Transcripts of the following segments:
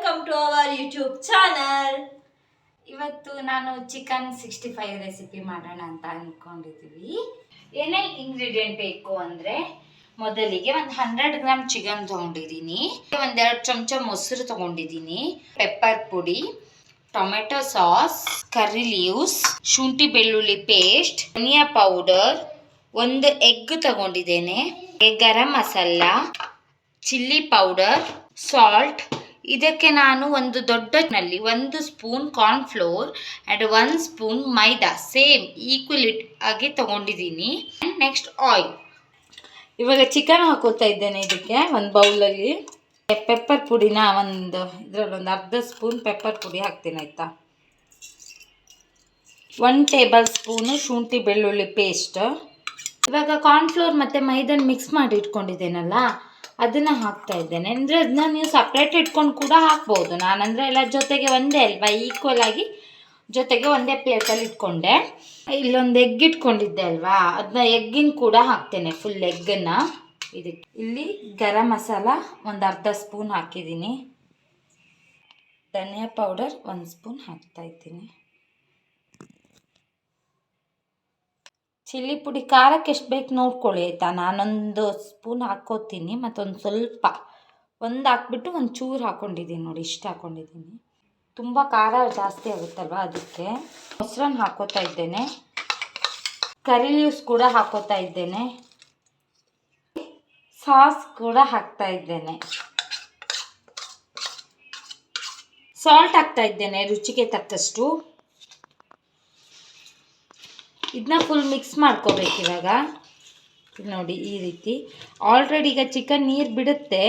Welcome to our YouTube channel. ಇವತ್ತು ನಾನು chicken 65 recipe ಮಾಡೋಣ ಅಂತ ಅಂದ್ಕೊಂಡಿದ್ದೀವಿ. ಏನೇನು ಇಂಗ್ರೀಡಿಯೆಂಟ್ ಬೇಕು ಅಂದರೆ, ಮೊದಲಿಗೆ ಒಂದು 100 ಗ್ರಾಮ್ ಚಿಕನ್ ತೊಗೊಂಡಿದ್ದೀನಿ, ಒಂದೆರಡು ಚಮಚ ಮೊಸರು ತೊಗೊಂಡಿದ್ದೀನಿ, ಪೆಪ್ಪರ್ ಪುಡಿ, ಟೊಮೆಟೊ ಸಾಸ್, ಕರ್ರಿ ಲೀವ್ಸ್, ಶುಂಠಿ ಬೆಳ್ಳುಳ್ಳಿ ಪೇಸ್ಟ್, ಧನಿಯಾ ಪೌಡರ್, ಒಂದು ಎಗ್ ತಗೊಂಡಿದ್ದೇನೆ, garam masala, chilli powder, salt. ಇದಕ್ಕೆ ನಾನು ಒಂದು ದೊಡ್ಡನಲ್ಲಿ 1 spoon cornflour and 1 spoon maida same equal ಆಗಿ ತಗೊಂಡಿದ್ದೀನಿ. Next oil. ಇವಾಗ ಚಿಕನ್ ಹಾಕೋತಾ ಇದ್ದೇನೆ. ಇದಕ್ಕೆ ಒಂದು ಬೌಲಲ್ಲಿ ಪೆಪ್ಪರ್ ಪುಡಿನ ಇದರಲ್ಲಿ ಅರ್ಧ ಸ್ಪೂನ್ ಪೆಪ್ಪರ್ ಪುಡಿ ಹಾಕ್ತೀನಿ, ಆಯಿತಾ. 1 ಟೇಬಲ್ ಸ್ಪೂನು ಶುಂಠಿ ಬೆಳ್ಳುಳ್ಳಿ ಪೇಸ್ಟ್. ಇವಾಗ ಕಾರ್ನ್ಫ್ಲೋರ್ ಮತ್ತು ಮೈದಾನ ಮಿಕ್ಸ್ ಮಾಡಿ ಇಟ್ಕೊಂಡಿದ್ದೇನಲ್ಲ, ಅದನ್ನು ಹಾಕ್ತಾ ಇದ್ದೇನೆ. ಅಂದರೆ ಅದನ್ನ ನೀವು ಸಪ್ರೇಟ್ ಇಟ್ಕೊಂಡು ಕೂಡ ಹಾಕ್ಬೋದು. ನಾನಂದರೆ ಎಲ್ಲ ಜೊತೆಗೆ ಒಂದೇ ಅಲ್ವಾ, ಈಕ್ವಲ್ ಆಗಿ ಜೊತೆಗೆ ಒಂದೇ ಪ್ಲೇಟಲ್ಲಿ ಇಟ್ಕೊಂಡೆ. ಇಲ್ಲೊಂದು ಎಗ್ ಇಟ್ಕೊಂಡಿದ್ದೆ ಅಲ್ವಾ, ಅದನ್ನ ಎಗ್ಗಿನ ಕೂಡ ಹಾಕ್ತೇನೆ, ಫುಲ್ ಎಗ್ಗನ್ನು. ಇದಕ್ಕೆ ಇಲ್ಲಿ ಗರಂ ಮಸಾಲ ಒಂದು ಅರ್ಧ ಸ್ಪೂನ್ ಹಾಕಿದ್ದೀನಿ, ಧನಿಯಾ ಪೌಡರ್ 1 ಸ್ಪೂನ್ ಹಾಕ್ತಾಯಿದ್ದೀನಿ, ಚಿಲ್ಲಿ ಪುಡಿ ಖಾರಕ್ಕೆ ಎಷ್ಟು ಬೇಕು ನೋಡ್ಕೊಳ್ಳಿ, ಆಯಿತಾ. ನಾನೊಂದು ಸ್ಪೂನ್ ಹಾಕ್ಕೋತೀನಿ, ಮತ್ತೊಂದು ಸ್ವಲ್ಪ ಒಂದು ಹಾಕ್ಬಿಟ್ಟು ಒಂದು ಚೂರು ಹಾಕ್ಕೊಂಡಿದ್ದೀನಿ ನೋಡಿ, ಇಷ್ಟು ಹಾಕ್ಕೊಂಡಿದ್ದೀನಿ. ತುಂಬ ಖಾರ ಜಾಸ್ತಿ ಆಗುತ್ತಲ್ವ, ಅದಕ್ಕೆ ಮೊಸರನ್ನ ಹಾಕ್ಕೋತಾ ಇದ್ದೇನೆ, ಕರಿ ಲೀವ್ಸ್ ಕೂಡ ಹಾಕ್ಕೋತಾ ಇದ್ದೇನೆ, ಸಾಸ್ ಕೂಡ ಹಾಕ್ತಾ ಇದ್ದೇನೆ, ಸಾಲ್ಟ್ ಹಾಕ್ತಾ ಇದ್ದೇನೆ ರುಚಿಗೆ ತಕ್ಕಷ್ಟು. ಇದನ್ನ ಫುಲ್ ಮಿಕ್ಸ್ ಮಾಡ್ಕೋಬೇಕು ಇವಾಗ. ನೋಡಿ ಈ ರೀತಿ. ಆಲ್ರೆಡಿ ಈಗ ಚಿಕನ್ ನೀರು ಬಿಡುತ್ತೆ,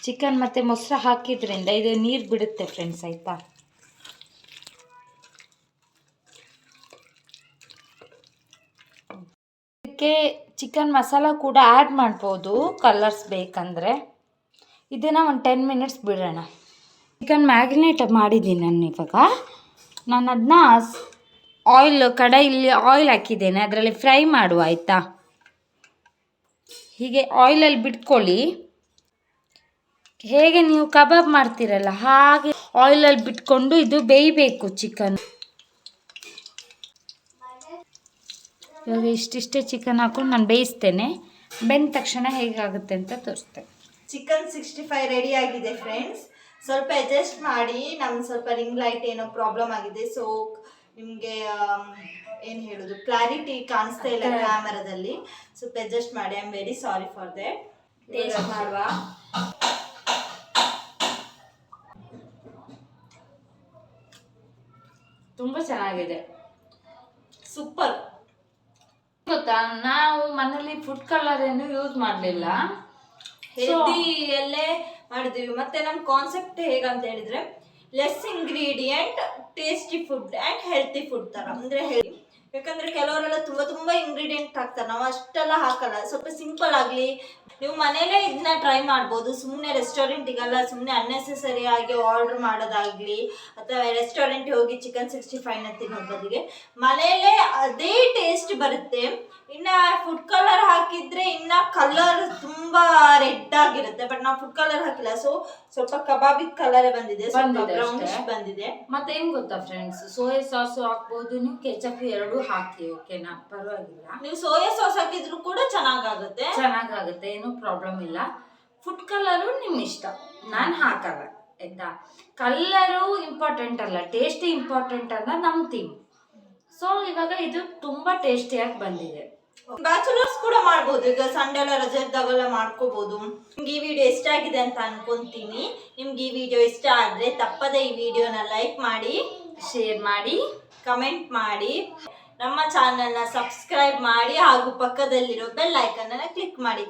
ಚಿಕನ್ ಮತ್ತು ಮೊಸರು ಹಾಕಿದ್ರಿಂದ ಇದು ನೀರು ಬಿಡುತ್ತೆ ಫ್ರೆಂಡ್ಸ್, ಆಯಿತಾ. ಇದಕ್ಕೆ ಚಿಕನ್ ಮಸಾಲ ಕೂಡ ಆ್ಯಡ್ ಮಾಡ್ಬೋದು ಕಲರ್ಸ್ ಬೇಕಂದರೆ. ಇದನ್ನು ಒಂದು 10 ಮಿನಿಟ್ಸ್ ಬಿಡೋಣ. ಚಿಕನ್ ಮ್ಯಾರಿನೇಟ್ ಮಾಡಿದ್ದೀನಿ ನಾನು. ಇವಾಗ ನಾನು ಅದನ್ನ ಕಡಾಯಲ್ಲಿ ಆಯಿಲ್ ಹಾಕಿದ್ದೇನೆ, ಅದರಲ್ಲಿ ಫ್ರೈ ಮಾಡುವ, ಆಯಿತಾ. ಹೀಗೆ ಆಯಿಲಲ್ಲಿ ಬಿಟ್ಕೊಳ್ಳಿ. ಹೇಗೆ ನೀವು ಕಬಾಬ್ ಮಾಡ್ತೀರಲ್ಲ ಹಾಗೆ ಆಯಿಲಲ್ಲಿ ಬಿಟ್ಕೊಂಡು ಇದು ಬೇಯಬೇಕು ಚಿಕನ್. ಇವಾಗ ಇಷ್ಟಿಷ್ಟೇ ಚಿಕನ್ ಹಾಕೊಂಡು ನಾನು ಬೇಯಿಸ್ತೇನೆ. ಬೆಂದ ತಕ್ಷಣ ಹೇಗಾಗುತ್ತೆ ಅಂತ ತೋರಿಸ್ತೇನೆ. ಚಿಕನ್ 65 ರೆಡಿ ಆಗಿದೆ ಫ್ರೆಂಡ್ಸ್. ಸ್ವಲ್ಪ ಅಡ್ಜಸ್ಟ್ ಮಾಡಿ, ನಮ್ಗೆ ಸ್ವಲ್ಪ ರಿಂಗ್ ಲೈಟ್ ಏನೋ ಪ್ರಾಬ್ಲಮ್ ಆಗಿದೆ, ಸೊ ನಿಮಗೆ ಏನು ಹೇಳೋದು, ಕ್ಲಾರಿಟಿ ಕಾಣಿಸ್ತಾ ಇಲ್ಲ ಕ್ಯಾಮರಾದಲ್ಲಿ. ಸ್ವಲ್ಪ ಅಡ್ಜಸ್ಟ್ ಮಾಡಿ. I am very sorry for that. Taste ಮಾಡುವ. ತುಂಬ ಚೆನ್ನಾಗಿದೆ, ಸೂಪರ್. ಗೊತ್ತಾ, ನಾವು ಮನೇಲಿ ಫುಡ್ ಕಲರ್ ಏನು ಯೂಸ್ ಮಾಡಲಿಲ್ಲ, ಹೆಲ್ದಿಯಲ್ಲೇ ಮಾಡಿದ್ದೀವಿ. ಮತ್ತೆ ನಮ್ಮ ಕಾನ್ಸೆಪ್ಟ್ ಹೇಗಂತ ಹೇಳಿದ್ರೆ, less ingredient, tasty food and healthy food ಥರ. ಅಂದರೆ ಯಾಕಂದರೆ ಕೆಲವರೆಲ್ಲ ತುಂಬ ಇಂಗ್ರೀಡಿಯೆಂಟ್ ಹಾಕ್ತಾರೆ, ನಾವು ಅಷ್ಟೆಲ್ಲ ಹಾಕಲ್ಲ. ಸ್ವಲ್ಪ ಸಿಂಪಲ್ ಆಗಲಿ, ನೀವು ಮನೇಲೇ ಇದನ್ನ ಟ್ರೈ ಮಾಡ್ಬೋದು. ಸುಮ್ಮನೆ ರೆಸ್ಟೋರೆಂಟಿಗೆಲ್ಲ ಸುಮ್ಮನೆ ಅನ್ನೆಸೆಸರಿ ಆಗಿ ಆರ್ಡ್ರ್ ಮಾಡೋದಾಗಲಿ, ಅಥವಾ ರೆಸ್ಟೋರೆಂಟಿಗೆ ಹೋಗಿ ಚಿಕನ್ 65ನ ತಿನ್ನೋದು ಬದಲಿಗೆ ಮನೇಲೇ ಅದೇ ಟೇಸ್ಟ್ ಬರುತ್ತೆ. ಇನ್ನು ಫುಡ್ ಕಲರ್ ಹಾಕಿದರೆ ಇನ್ನು ಕಲರ್ ತುಂಬ ರೆಡ್ ಆಗಿರುತ್ತೆ, ಬಟ್ ನಾವು ಫುಡ್ ಕಲರ್ ಹಾಕಿಲ್ಲ, ಸೊ ಸ್ವಲ್ಪ ಕಬಾಬಿದ ಕಲರೇ ಬಂದಿದೆ, ಸ್ವಲ್ಪ ಬ್ರೌನಿಶ್ ಬಂದಿದೆ. ಮತ್ತೆ ಏನು ಗೊತ್ತಾ ಫ್ರೆಂಡ್ಸ್, ಸೋಯಾ ಸಾಸು ಹಾಕ್ಬೋದು, ನೀವು ಕೆಚಪ್ ಎರಡೂ ಹಾಕಿ, ಓಕೆನಾ, ಪರವಾಗಿಲ್ಲ. ನೀವು ಸೋಯಾ ಸಾಸ್ ಹಾಕಿದ್ರು ಕೂಡ ಚೆನ್ನಾಗಾಗುತ್ತೆ, ಏನು ಪ್ರಾಬ್ಲಮ್ ಇಲ್ಲ. ಫುಡ್ ಕಲರು ನಿಮ್ಮ ಇಷ್ಟ, ನಾನು ಹಾಕಲ್ಲ, ಆಯ್ತಾ. ಕಲರು ಇಂಪಾರ್ಟೆಂಟ್ ಅಲ್ಲ, ಟೇಸ್ಟಿ ಇಂಪಾರ್ಟೆಂಟ್ ಅಲ್ಲ ನಮ್ಮ ಥೀಮ್. ಸೊ ಇವಾಗ ಇದು ತುಂಬ ಟೇಸ್ಟಿಯಾಗಿ ಬಂದಿದೆ. ಬ್ಯಾಚುಲರ್ಸ್ ಕೂಡ ಮಾಡ್ಬೋದು, ಈಗ ಸಂಡೆ ಎಲ್ಲ ರಜೆ ಇದ್ದಾಗೆಲ್ಲ ಮಾಡ್ಕೋಬಹುದು. ನಿಮ್ಗೆ ಈ ವಿಡಿಯೋ ಇಷ್ಟ ಆಗಿದೆ ಅಂತ ಅನ್ಕೊಂತೀನಿ. ನಿಮ್ಗೆ ಈ ವಿಡಿಯೋ ಇಷ್ಟ ಆದ್ರೆ ತಪ್ಪದೆ ಈ ವಿಡಿಯೋನ ಲೈಕ್ ಮಾಡಿ, ಶೇರ್ ಮಾಡಿ, ಕಮೆಂಟ್ ಮಾಡಿ, ನಮ್ಮ ಚಾನೆಲ್ನ ಸಬ್ಸ್ಕ್ರೈಬ್ ಮಾಡಿ, ಹಾಗೂ ಪಕ್ಕದಲ್ಲಿರೋ ಬೆಲ್ ಐಕನ್ ಅನ್ನ ಕ್ಲಿಕ್ ಮಾಡಿ.